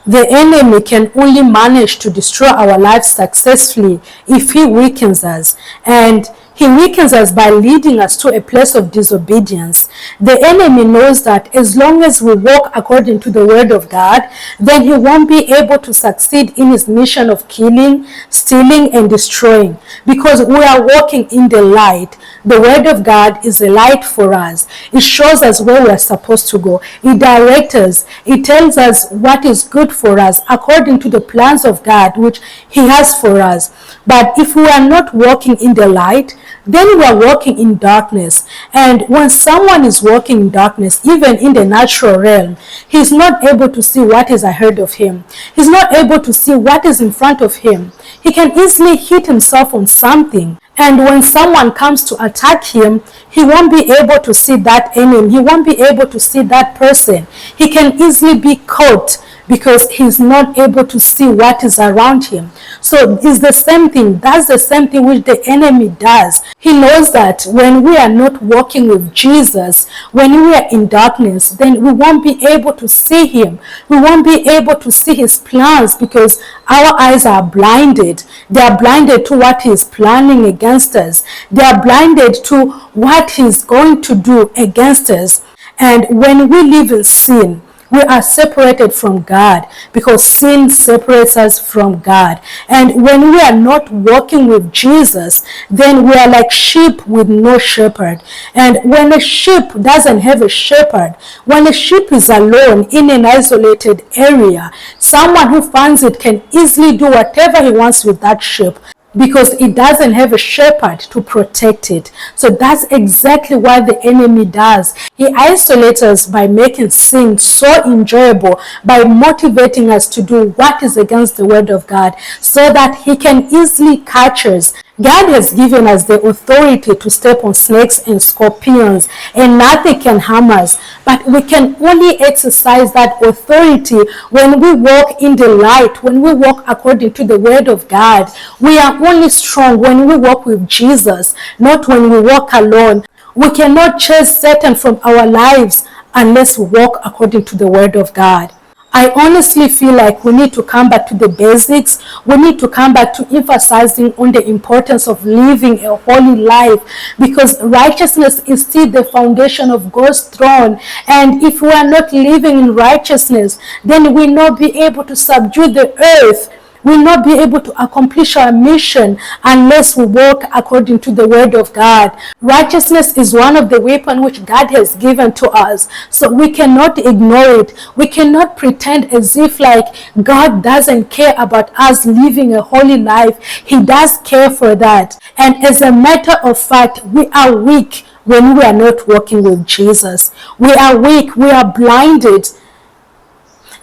The enemy can only manage to destroy our lives successfully if he weakens us. And he weakens us by leading us to a place of disobedience. The enemy knows that as long as we walk according to the word of God, then he won't be able to succeed in his mission of killing, stealing, and destroying, because we are walking in the light. The word of God is a light for us. It shows us where we are supposed to go. It directs us. It tells us what is good for us according to the plans of God which he has for us. But if we are not walking in the light, then we are walking in darkness. And when someone is walking in darkness, even in the natural realm, he's not able to see what is ahead of him. He's not able to see what is in front of him. He can easily hit himself on something. And when someone comes to attack him, he won't be able to see that enemy. He won't be able to see that person. He can easily be caught because he's not able to see what is around him. So it's the same thing. That's the same thing which the enemy does. He knows that when we are not walking with Jesus, when we are in darkness, then we won't be able to see him. We won't be able to see his plans because our eyes are blinded. They are blinded to what he's planning against us. They are blinded to what he's going to do against us. And when we live in sin, we are separated from God because sin separates us from God. And when we are not walking with Jesus, then we are like sheep with no shepherd. And when a sheep doesn't have a shepherd, when a sheep is alone in an isolated area, someone who finds it can easily do whatever he wants with that sheep, because it doesn't have a shepherd to protect it. So that's exactly what the enemy does. He isolates us by making sin so enjoyable, by motivating us to do what is against the word of God, so that he can easily catch us. God has given us the authority to step on snakes and scorpions, and nothing can harm us. But we can only exercise that authority when we walk in the light, when we walk according to the word of God. We are only strong when we walk with Jesus, not when we walk alone. We cannot chase Satan from our lives unless we walk according to the word of God. I honestly feel like we need to come back to the basics. We need to come back to emphasizing on the importance of living a holy life, because righteousness is still the foundation of God's throne. And if we are not living in righteousness, then we will not be able to subdue the earth. We will not be able to accomplish our mission unless we walk according to the word of God. Righteousness is one of the weapons which God has given to us. So we cannot ignore it. We cannot pretend as if like God doesn't care about us living a holy life. He does care for that. And as a matter of fact, we are weak when we are not walking with Jesus. We are weak. We are blinded.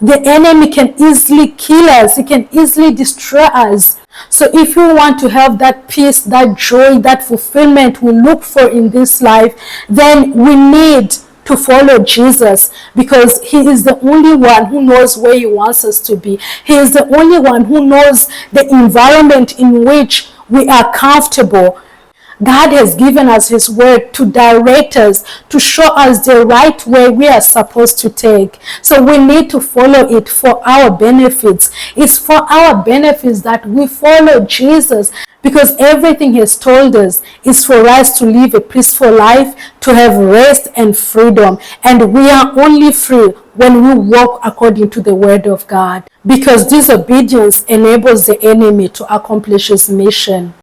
The enemy can easily kill us. He can easily destroy us. So if you want to have that peace, that joy, that fulfillment we look for in this life, then we need to follow Jesus, because he is the only one who knows where he wants us to be. He is the only one who knows the environment in which we are comfortable. God has given us his word to direct us, to show us the right way we are supposed to take. So we need to follow it for our benefits. It's for our benefits that we follow Jesus, because everything he has told us is for us to live a peaceful life, to have rest and freedom. And we are only free when we walk according to the word of God, because disobedience enables the enemy to accomplish his mission.